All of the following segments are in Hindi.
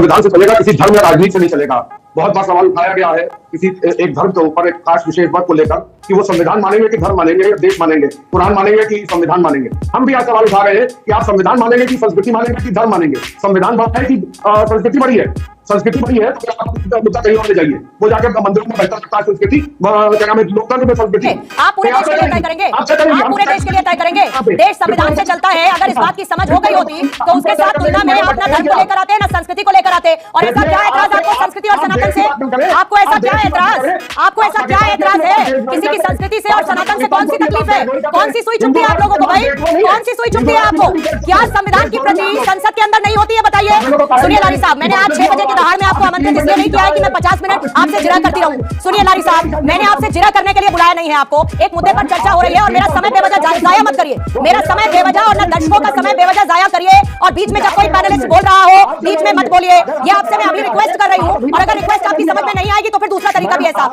संविधान से चलेगा, किसी धर्म या राजनीति से नहीं चलेगा। बहुत बार सवाल उठाया गया है किसी एक धर्म के ऊपर, एक खास विशेष वर्ग को लेकर कि वो संविधान मानेंगे कि धर्म मानेंगे या देश मानेंगे, कुरान मानेंगे कि संविधान मानेंगे। हम भी आज सवाल उठा रहे हैं कि आप संविधान मानेंगे कि संस्कृति मानेंगे कि धर्म मानेंगे। संविधान बड़ा है कि संस्कृति बड़ी है? संस्कृति बड़ी है तो आप मुद्दा कहीं और ले जाइए, वो जाके अपना मंदिरों में बैठा सकता है संस्कृति, क्या नाम है, लोकतंत्र में संस्कृति। आप पूरे देश के लिए तय करेंगे, आप पूरे देश के लिए तय करेंगे। देश संविधान से चलता है। अगर इस बात की समझ हो गई होती तो उसके साथ तुलना में अपना धर्म को लेकर आते, ना संस्कृति को लेकर आते। और ऐसा क्या एतराज आपको संस्कृति और सनातन से? आपको ऐसा क्या एतराज, आपको ऐसा क्या एतराज है? किसी की संस्कृति से और सनातन से कौन सी तकलीफ है? कौन सी सुई चुभती है आप लोगों को भाई? कौन सी सुई चुभती है आपको? क्या संविधान की प्रति संसद के अंदर नहीं होती है? बताइए। सुनिए लारी साहब, मैंने आज 6 बजे की दहाड़ में आपको आमंत्रित इसलिए नहीं किया है कि मैं 50 मिनट आपसे जिरा करती रहूं। सुनिए लारी साहब, मैंने आपसे जिरा करने के लिए बुलाया नहीं है आपको। एक मुद्दे पर चर्चा हो रही है और मेरा समय बेवजह जाया मत करिए। मेरा समय बेवजह और न दर्शकों का समय बेवजह जाया करिए। और बीच में जब कोई पैनलिस्ट बोल रहा हो बीच में मत बोलिए। ये आपसे मैं अभी रिक्वेस्ट कर रही हूं और अगर रिक्वेस्ट आपकी समझ में नहीं आएगी तो फिर दूसरा तरीका भी है साहब।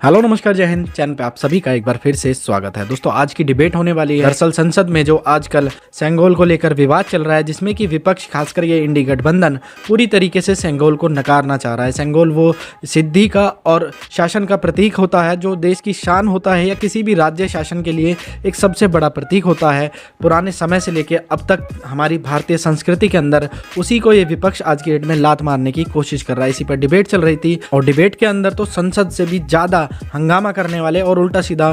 हेलो नमस्कार, जय हिंद। चैनल पे आप सभी का एक बार फिर से स्वागत है। दोस्तों आज की डिबेट होने वाली है दरअसल संसद में जो आजकल सेंगोल को लेकर विवाद चल रहा है, जिसमें कि विपक्ष खासकर ये इंडी गठबंधन पूरी तरीके से सेंगोल को नकारना चाह रहा है। सेंगोल वो सिद्धि का और शासन का प्रतीक होता है, जो देश की शान होता है या किसी भी राज्य शासन के लिए एक सबसे बड़ा प्रतीक होता है। पुराने समय से लेकर अब तक हमारी भारतीय संस्कृति के अंदर उसी को ये विपक्ष आज की डेट में लात मारने की कोशिश कर रहा है। इसी पर डिबेट चल रही थी और डिबेट के अंदर तो संसद से भी ज़्यादा हंगामा करने वाले और उल्टा सीधा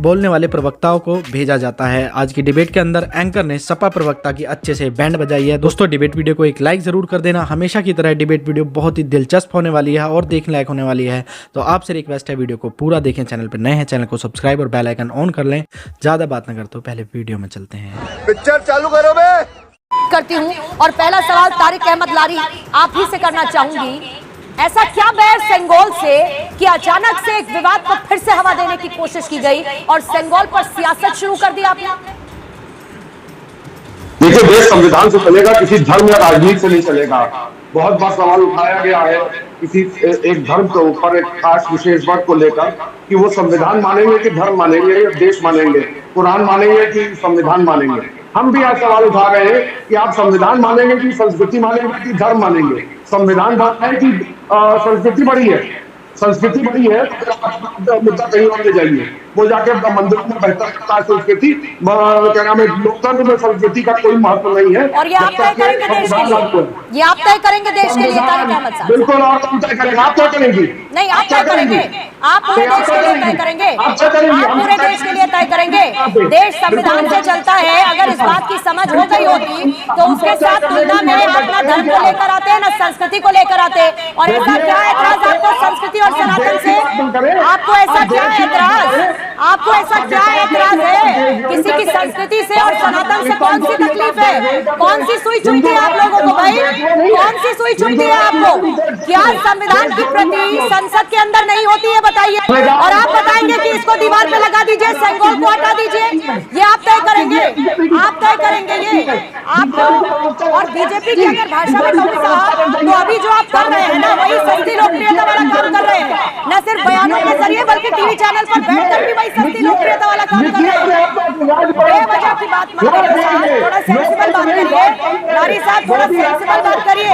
बोलने वाले प्रवक्ताओं को भेजा जाता है। आज की डिबेट के अंदर एंकर ने सपा प्रवक्ता की अच्छे से बैंड बजाई है। दोस्तों डिबेट वीडियो को एक लाइक जरूर कर देना। हमेशा की तरह डिबेट वीडियो बहुत ही दिलचस्प होने वाली है और देखने लायक होने वाली है, तो आपसे रिक्वेस्ट है वीडियो को पूरा देखें। चैनल पर नए हैं, चैनल को सब्सक्राइब और बेल आइकन ऑन कर लें। ज्यादा बात न करते पहले वीडियो में चलते हैं। पिक्चर चालू करो बे। करती हूँ और पहला सवाल तारिक अहमद लारी आप ही से करना चाहूंगी। ऐसा क्या बैर सेंगोल से कि अचानक से एक विवाद को फिर से हवा देने की कोशिश की गई और सेंगोल पर सियासत शुरू कर दी आपने? देखिए, देश संविधान से चलेगा, किसी धर्म या राजनीति से नहीं चलेगा। बहुत बार सवाल उठाया गया है किसी एक धर्म के ऊपर, एक खास विशेष वर्ग को लेकर कि वो संविधान मानेंगे कि धर्म मानेंगे या देश मानेंगे, कुरान मानेंगे कि संविधान मानेंगे। हम भी आज सवाल उठा रहे हैं कि आप संविधान मानेंगे कि संस्कृति मानेंगे कि धर्म मानेंगे। संविधान बड़ा है कि संस्कृति बड़ी है? संस्कृति बड़ी है तो मुद्दा कहीं और ले जाइए, वो जाके अपना मंदिरों में बैठा सकता है संस्कृति, क्या नाम है, लोकतंत्र में संस्कृति का कोई महत्व नहीं है। और ये आप तय करेंगे देश के लिए, ये आप तय करेंगे देश के लिए तारिक अहमद साहब? बिल्कुल, और हम तय करेंगे। आप तय करेंगी? नहीं, आप तय करेंगे। आप पूरे देश के लिए तय करेंगे, आप पूरे देश के लिए तय करेंगे। देश संविधान से चलता है। अगर इस बात की समझ हो गई होती तो उसके साथ तुलना में अपना धर्म को लेकर आते, ना संस्कृति को लेकर आते। और ऐसा क्या एतराज आपको संस्कृति और सनातन से? आपको ऐसा क्या एतराज, आपको ऐसा क्या एतराज है? किसी की संस्कृति से और सनातन से कौन सी तकलीफ है? कौन सी सुई चुभती है आप लोगों को भाई? कौन सी सुई चुभती है आपको? क्या संविधान की प्रति संसद के अंदर नहीं होती है? बताइए। और आप बताएंगे कि इसको दीवार पे लगा दीजिए, सेंगोल को हटा दीजिए, ये आप तय करेंगे? आप तय करेंगे ये आप? और बीजेपी की अगर भाषा में कहूं साहब, तो अभी जो आप कर रहे हैं ना, वही सस्ती लोकप्रियता वाला काम कर रहे हैं। न सिर्फ बयानों के जरिए बल्कि टीवी चैनल पर बैठकर भी वही सस्ती लोकप्रियता वाला काम कर रहे हैं। बेवजह की बात मत करिए साहब, थोड़ा सेंसिबल बात करिए। लारी साहब थोड़ा सेंसिबल बात करिए,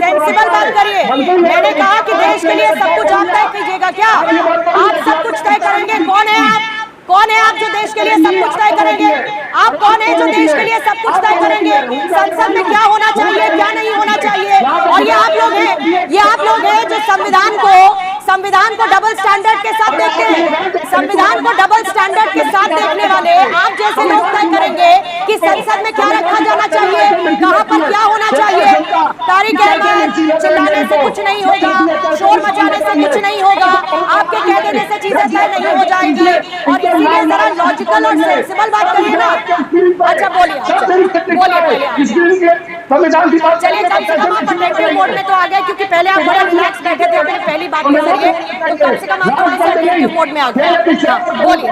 सेंसिबल बात करिए। मैंने कहा कि देश के लिए सब कुछ आप तय कीजिएगा क्या? आप सब कुछ तय करेंगे? कौन है आप? कौन है आप जो देश के लिए सब कुछ तय करेंगे? आप कौन है जो देश के लिए सब कुछ तय करेंगे? संसद में क्या होना चाहिए, क्या नहीं होना चाहिए? और ये आप लोग हैं, ये आप लोग हैं जो संविधान को डबल स्टैंडर्ड के साथ देखते हैं। संविधान को डबल स्टैंडर्ड के साथ देखने वाले आप जैसे लोग तय करेंगे कि संसद में क्या रखा जाना चाहिए, कहां पर क्या होना चाहिए। तारिक अहमद, चिल्लाने से कुछ नहीं होगा, शोर मचाने से कुछ नहीं होगा, आपके कह देने से चीजें तय नहीं हो जाएंगी। और इसीलिए जरा लॉजिकल और सेंसिबल बात करिए ना। अच्छा बोलिए, चलिए कम से कम आप प्रोटेक्टिव मोड में तो आ गए, क्योंकि पहले आप बड़ा रिलैक्स बैठे थे अपनी पहली बात के जरिए, तो कम से कम आप थोड़ा सा प्रोटेक्टिव मोड में आ गए। बोलिए।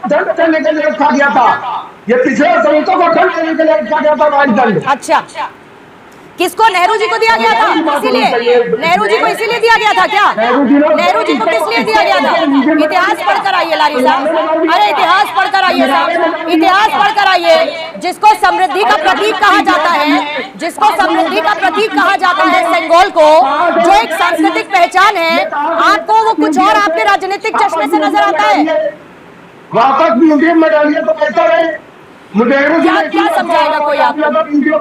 दंड करने के लिए रखा गया था, ये पिछले दलितों को दंड करने के लिए रखा गया था राजदंड। अच्छा, किसको? नेहरू जी को दिया गया था, इसीलिए नेहरू जी को इसीलिए दिया गया था क्या? नेहरू जी को किस लिए दिया गया था? इतिहास पढ़कर आइए लारी साहब, अरे इतिहास पढ़कर आइए साहब, इतिहास पढ़कर आइए। जिसको समृद्धि का प्रतीक कहा जाता है, जिसको समृद्धि का प्रतीक कहा जाता है सेंगोल को, जो एक सांस्कृतिक पहचान है, आपको वो कुछ और आपके राजनीतिक चश्मे से नजर आता है। वापस म्यूजियम में डालिए तो कैसा रहे। क्या समझाएगा कोई आपको?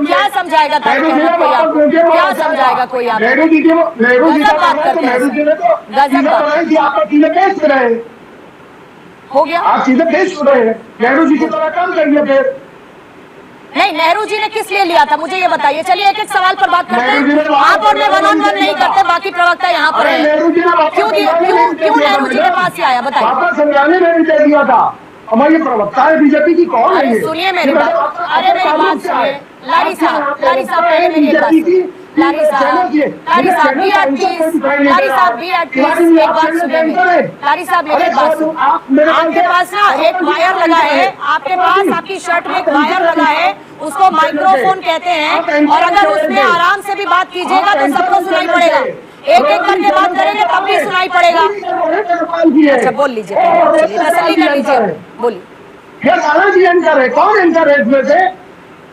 क्या समझाएगा क्या समझाएगा कोई आपको? नेहरू जी गजब बात करते हैं, गजब बात। आप चीजें पेश कर रहे हैं, हो गया, आप चीजें पेश कर रहे हैं। नेहरू जी की तरह काम करिए फिर। नहीं, नेहरू जी ने किस लिए लिया था मुझे ये बताइए। चलिए एक एक सवाल पर बात करते हैं। आप और मैं 1-on-1 नहीं करते, बाकी प्रवक्ता यहाँ पर है। क्यों नेहरू जी के पास ही आया बताइए। वापस समझाने में भी दे दिया था। हमारे प्रवक्ता है बीजेपी की, कौन है? सुनिए मेरी बात, अरे मेरी बात सुनिए। लारी साहब पहले मेरी एक बात सुनिए। लारी साहब भी एट पीस, लारी साहब भी एट पीस। एक बात सुनिए मेरी, लारी साहब मेरी एक बात सुनिए। आपके पास ना एक वायर लगा है, आपके पास आपकी शर्ट में एक वायर लगा है, उसको माइक्रोफोन कहते हैं, और अगर उसमें आराम से भी बात कीजिएगा तो सबको सुनाई पड़ेगा। एक एक करके बात करेंगे तब भी सुनाई पड़ेगा। अच्छा बोल लीजिए, तसल्ली कर लीजिए, बोलिए। ये सारा जी एंकर है, कौन एंकर है इसमें से?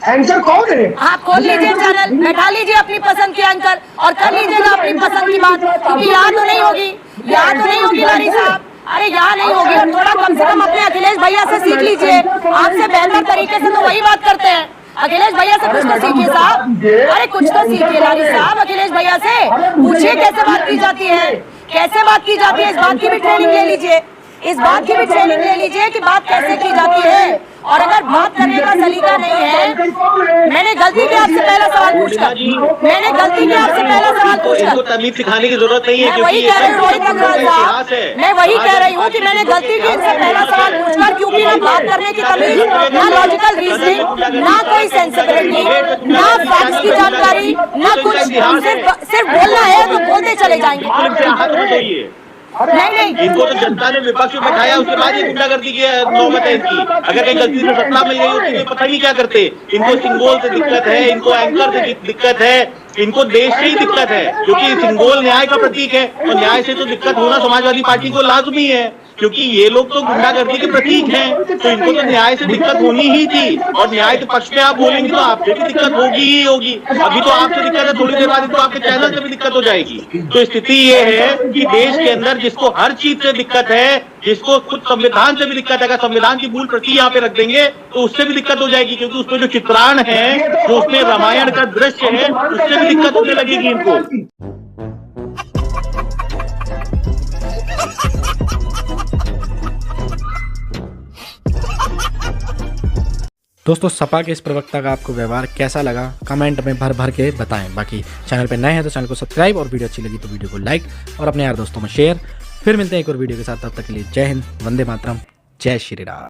एंकर कौन है? आप खोल लीजिए चैनल, बैठा लीजिए अपनी पसंद के एंकर और कर लीजिएगा अपनी पसंद की बात, क्योंकि यहाँ तो नहीं होगी, यहाँ तो नहीं होगी लारी साहब। अरे यहाँ नहीं होगी, और थोड़ा कम से कम अपने अखिलेश भैया से सीख लीजिए। आपसे बेहतर तरीके से तो वही बात करते हैं। अखिलेश भैया से कुछ तो सीखिए साहब, अरे कुछ तो सीखिए लारी साहब। अखिलेश भैया से पूछिए कैसे बात की जाती है, कैसे बात की जाती है। इस बात की भी ट्रेनिंग ले लीजिए, इस बात की भी ट्रेनिंग ले लीजिए कि बात कैसे की जाती है। और अगर बात करने का सलीका नहीं है, मैंने गलती की आपसे पहला सवाल पूछकर, मैंने गलती की आपसे पहला सवाल पूछकर तमीज सिखाने की जरूरत नहीं है। मैं वही कह रही हूँ रोहित अग्रवाल साहब, मैं वही कह रही हूँ कि मैंने गलती की इनसे पहला सवाल पूछकर, क्योंकि ना बात करने की तमीज, ना लॉजिकल रीजनिंग, ना कोई सेंसिबिलिटी, ना फैक्ट्स की जानकारी, ना कुछ। सिर्फ बोलना है तो बोलते चले जाएंगे। नहीं, इनको तो जनता ने विपक्ष में बैठाया, उसके बाद ये गुंडागर्दी की नौबत है इनकी। अगर कहीं गलती से सत्ता मिल गई होती तो पता नहीं क्या करते। इनको सिंगोल से दिक्कत है, इनको एंकर से दिक्कत है, इनको देश से ही दिक्कत है, क्योंकि सिंगोल न्याय का प्रतीक है, और न्याय से तो दिक्कत होना समाजवादी पार्टी को लाजमी है, क्योंकि ये लोग तो गुंडागर्दी के प्रतीक हैं। तो इनको तो न्याय से दिक्कत होनी ही थी, और न्याय के पक्ष में आप बोलेंगे तो आपसे भी दिक्कत होगी ही होगी। अभी तो आपसे दिक्कत है, थोड़ी देर बाद तो आपके चैनल से भी दिक्कत हो जाएगी। तो स्थिति ये है कि देश के अंदर जिसको हर चीज से दिक्कत है, जिसको खुद संविधान से भी दिक्कत है, अगर संविधान की मूल प्रति यहाँ पे रख देंगे तो उससे भी दिक्कत हो जाएगी, क्योंकि उसमें जो चित्राण है, जो उसमें रामायण का दृश्य है, उससे भी दिक्कत होने लगेगी इनको। दोस्तों सपा के इस प्रवक्ता का आपको व्यवहार कैसा लगा कमेंट में भर भर के बताएं। बाकी चैनल पे नए हैं तो चैनल को सब्सक्राइब, और वीडियो अच्छी लगी तो वीडियो को लाइक और अपने यार दोस्तों में शेयर। फिर मिलते हैं एक और वीडियो के साथ, तब तक के लिए जय हिंद, वंदे मातरम, जय श्री राम।